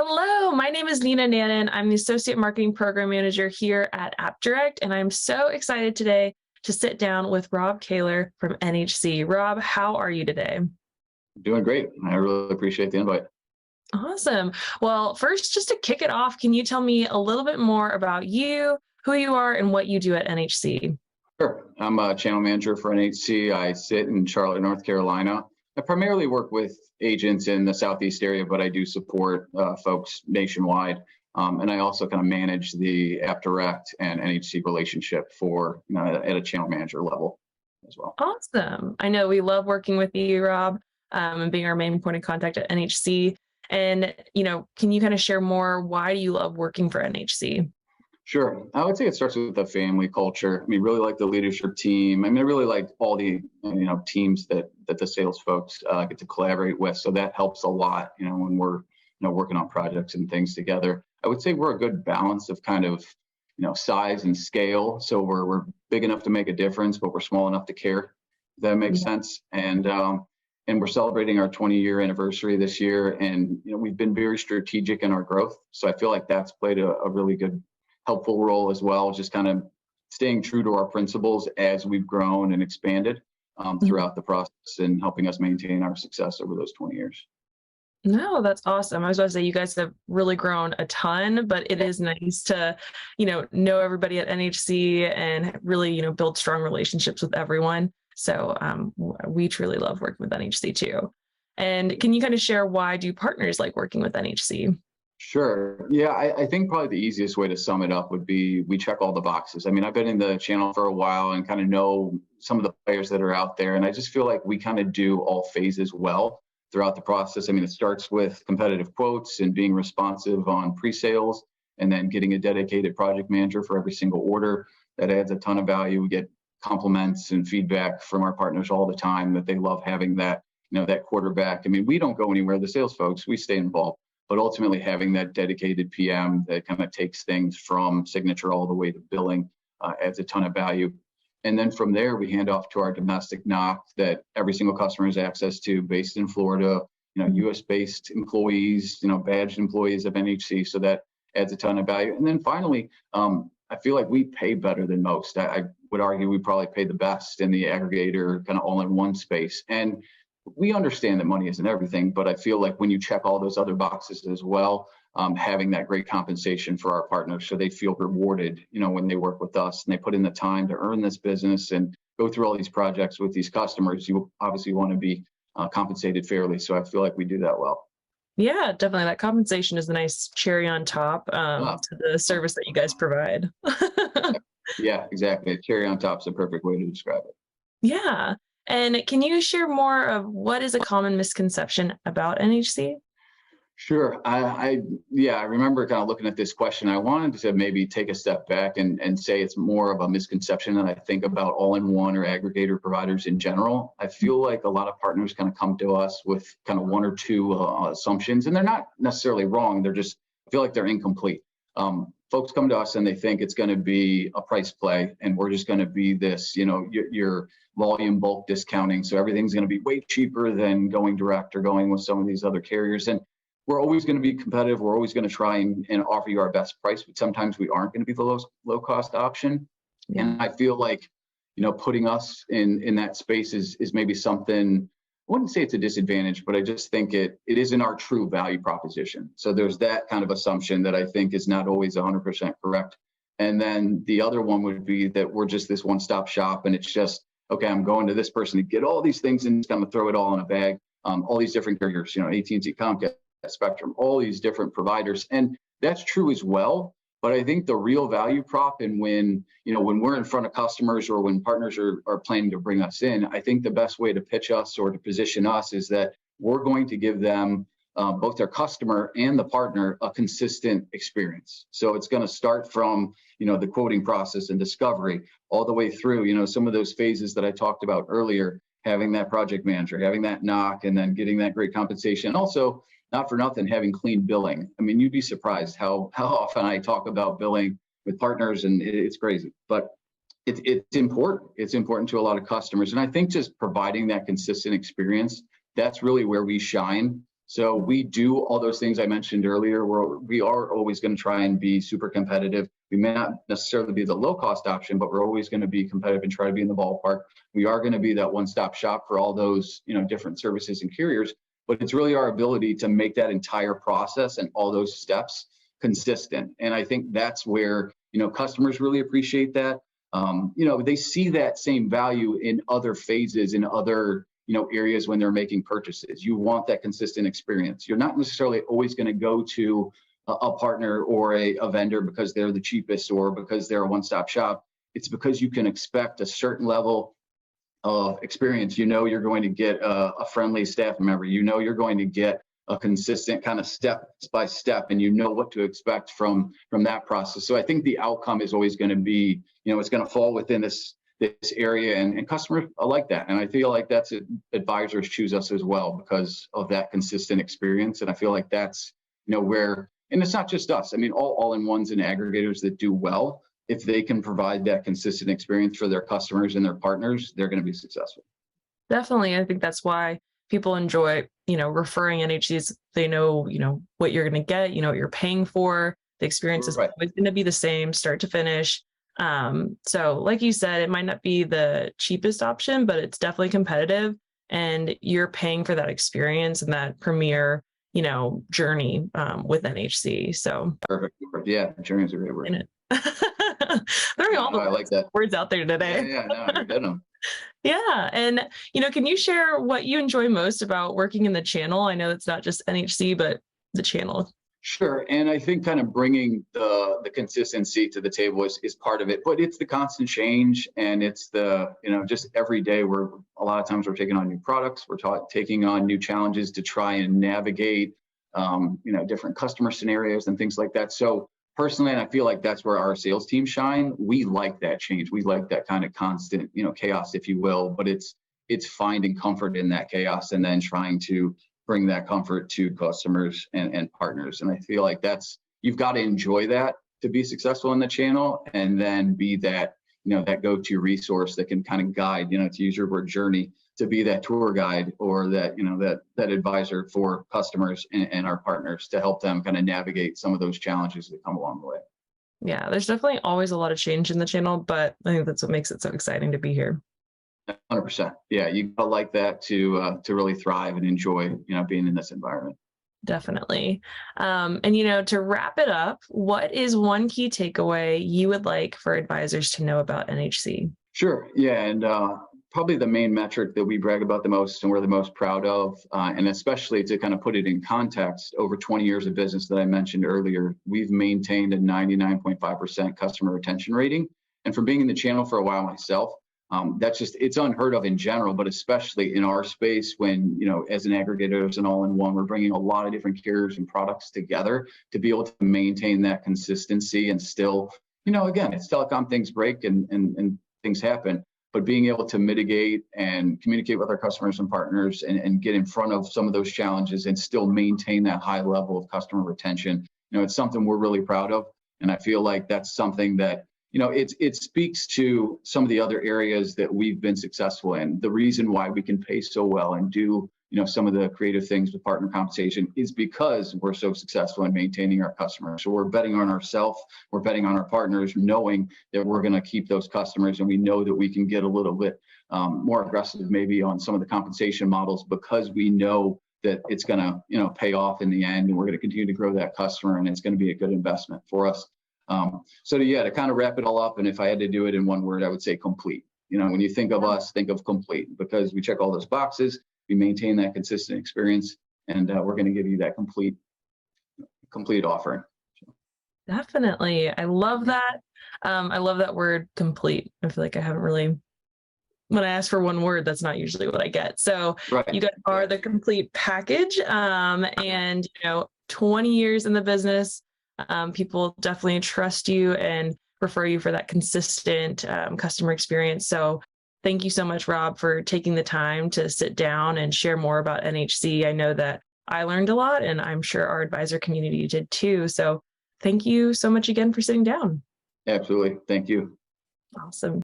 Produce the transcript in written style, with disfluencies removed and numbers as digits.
Hello, my name is Nina Nannen. I'm the Associate Marketing Program Manager here at AppDirect, and I'm so excited today to sit down with Rob Koehler from NHC. Rob, how are you today? Doing great. I really appreciate the invite. Awesome. Well, first, just to kick it off, can you tell me a little bit more about you, who you are, and what you do at NHC? Sure. I'm a channel manager for NHC. I sit in Charlotte, North Carolina. I primarily work with agents in the Southeast area, but I do support folks nationwide. And I also kind of manage the AppDirect and NHC relationship for at a channel manager level as well. Awesome. I know we love working with you, Rob, and being our main point of contact at NHC. And, can you kind of share more? Why do you love working for NHC? Sure. I would say it starts with the family culture. I mean, really like the leadership team. I mean, I really like all the, teams that the sales folks get to collaborate with. So that helps a lot, when we're, working on projects and things together. I would say we're a good balance of kind of, size and scale. So we're big enough to make a difference, but we're small enough to care. If that makes sense. And we're celebrating our 20-year anniversary this year. And, we've been very strategic in our growth. So I feel like that's played a really good helpful role as well, just kind of staying true to our principles as we've grown and expanded throughout the process and helping us maintain our success over those 20 years. No, that's awesome. I was about to say you guys have really grown a ton, but it is nice to, know everybody at NHC and really, build strong relationships with everyone. So we truly love working with NHC too. And can you kind of share why do partners like working with NHC? Sure. Yeah, I think probably the easiest way to sum it up would be we check all the boxes. I mean, I've been in the channel for a while and kind of know some of the players that are out there. And I just feel like we kind of do all phases well throughout the process. I mean, it starts with competitive quotes and being responsive on pre-sales and then getting a dedicated project manager for every single order. That adds a ton of value. We get compliments and feedback from our partners all the time that they love having that, that quarterback. I mean, we don't go anywhere, the sales folks, we stay involved. But ultimately having that dedicated PM that kind of takes things from signature all the way to billing adds a ton of value. And then from there, we hand off to our domestic NOC that every single customer has access to based in Florida, US based employees, badged employees of NHC. So that adds a ton of value. And then finally, I feel like we pay better than most. I would argue we probably pay the best in the aggregator kind of all in one space. And we understand that money isn't everything, but I feel like when you check all those other boxes as well, having that great compensation for our partners so they feel rewarded, when they work with us and they put in the time to earn this business and go through all these projects with these customers, you obviously want to be compensated fairly. So I feel like we do that well. Yeah, definitely. That compensation is a nice cherry on top to the service that you guys provide. Yeah, exactly. Cherry on top is the perfect way to describe it. Yeah. And can you share more of what is a common misconception about NHC? Sure. I remember kind of looking at this question. I wanted to maybe take a step back and say it's more of a misconception than I think about all-in-one or aggregator providers in general. I feel like a lot of partners kind of come to us with kind of one or two assumptions, and they're not necessarily wrong. I feel like they're incomplete. Folks come to us and they think it's going to be a price play and we're just going to be this, your volume bulk discounting. So everything's going to be way cheaper than going direct or going with some of these other carriers. And we're always going to be competitive. We're always going to try and offer you our best price, but sometimes we aren't going to be the low cost option. Yeah. And I feel like, putting us in that space is maybe something, I wouldn't say it's a disadvantage, but I just think it isn't our true value proposition. So there's that kind of assumption that I think is not always 100% correct. And then the other one would be that we're just this one-stop shop and it's just, okay, I'm going to this person to get all these things and just kind of throw it all in a bag. All these different carriers, AT&T, Comcast, Spectrum, all these different providers. And that's true as well. But I think the real value prop and when we're in front of customers or when partners are planning to bring us in, I think the best way to pitch us or to position us is that we're going to give them, both their customer and the partner, a consistent experience. So it's going to start from, the quoting process and discovery all the way through, some of those phases that I talked about earlier, having that project manager, having that NOC, and then getting that great compensation. And also, not for nothing, having clean billing. I mean, you'd be surprised how often I talk about billing with partners, and it's crazy. But it's important. It's important to a lot of customers. And I think just providing that consistent experience, that's really where we shine So we do all those things I mentioned earlier. We are always going to try and be super competitive. We may not necessarily be the low cost option, but we're always going to be competitive and try to be in the ballpark. We are going to be that one-stop shop for all those, different services and carriers. But it's really our ability to make that entire process and all those steps consistent. And I think that's where, customers really appreciate that. They see that same value in other phases, in other, areas when they're making purchases. You want that consistent experience. You're not necessarily always going to go to a partner or a vendor because they're the cheapest or because they're a one-stop shop. It's because you can expect a certain level of experience. You're going to get a friendly staff member. You're going to get a consistent kind of step by step, and you know what to expect from that process. So I think the outcome is always going to be, it's going to fall within this area, and customers like that. And I feel like that's it. Advisors choose us as well because of that consistent experience. And I feel like that's, where, and it's not just us. I mean, all-in-ones and aggregators that do well, if they can provide that consistent experience for their customers and their partners, they're going to be successful. Definitely. I think that's why people enjoy, referring NHCs. They know, what you're going to get, what you're paying for. The experience is Right. always going to be the same, start to finish. So like you said, it might not be the cheapest option, but it's definitely competitive, and you're paying for that experience and that premier, journey with NHC. So Perfect. Yeah, journey is a great word. Throwing all the I like that. words out there today. Yeah, no, you're getting them. Yeah. And, can you share what you enjoy most about working in the channel? I know it's not just NHC, but the channel. Sure. And I think kind of bringing the consistency to the table is part of it, but it's the constant change, and it's the, just every day a lot of times we're taking on new products, we're taking on new challenges to try and navigate, different customer scenarios and things like that. So personally, and I feel like that's where our sales team shine. We like that change. We like that kind of constant, chaos, if you will, but it's finding comfort in that chaos and then trying to bring that comfort to customers and partners. And I feel like you've got to enjoy that to be successful in the channel, and then be that, that go-to resource that can kind of guide, to use your word journey, to be that tour guide or that, that advisor for customers and our partners to help them kind of navigate some of those challenges that come along the way. Yeah, there's definitely always a lot of change in the channel, but I think that's what makes it so exciting to be here. 100%. Yeah, you gotta like that to really thrive and enjoy, being in this environment. Definitely. And, to wrap it up, what is one key takeaway you would like for advisors to know about NHC? Sure. Yeah, and probably the main metric that we brag about the most and we're the most proud of, and especially to kind of put it in context, over 20 years of business that I mentioned earlier, we've maintained a 99.5% customer retention rating. And from being in the channel for a while myself, it's unheard of in general, but especially in our space when, as an aggregator, as an all-in-one, we're bringing a lot of different carriers and products together to be able to maintain that consistency and still, again, it's telecom, things break and things happen, but being able to mitigate and communicate with our customers and partners and get in front of some of those challenges and still maintain that high level of customer retention, it's something we're really proud of. And I feel like that's something that, it speaks to some of the other areas that we've been successful in. The reason why we can pay so well and do, some of the creative things with partner compensation is because we're so successful in maintaining our customers. So we're betting on ourselves, we're betting on our partners, knowing that we're going to keep those customers, and we know that we can get a little bit more aggressive maybe on some of the compensation models because we know that it's going to, pay off in the end, and we're going to continue to grow that customer, and it's going to be a good investment for us. To kind of wrap it all up, and if I had to do it in one word, I would say complete. When you think of us, think of complete, because we check all those boxes, we maintain that consistent experience, and we're going to give you that complete offering. Definitely. I love that. I love that word complete. I feel like I haven't really, when I ask for one word, that's not usually what I get. So right. You guys are the complete package. And 20 years in the business, people definitely trust you and prefer you for that consistent customer experience. So thank you so much, Rob, for taking the time to sit down and share more about NHC. I know that I learned a lot, and I'm sure our advisor community did too. So thank you so much again for sitting down. Absolutely. Thank you. Awesome.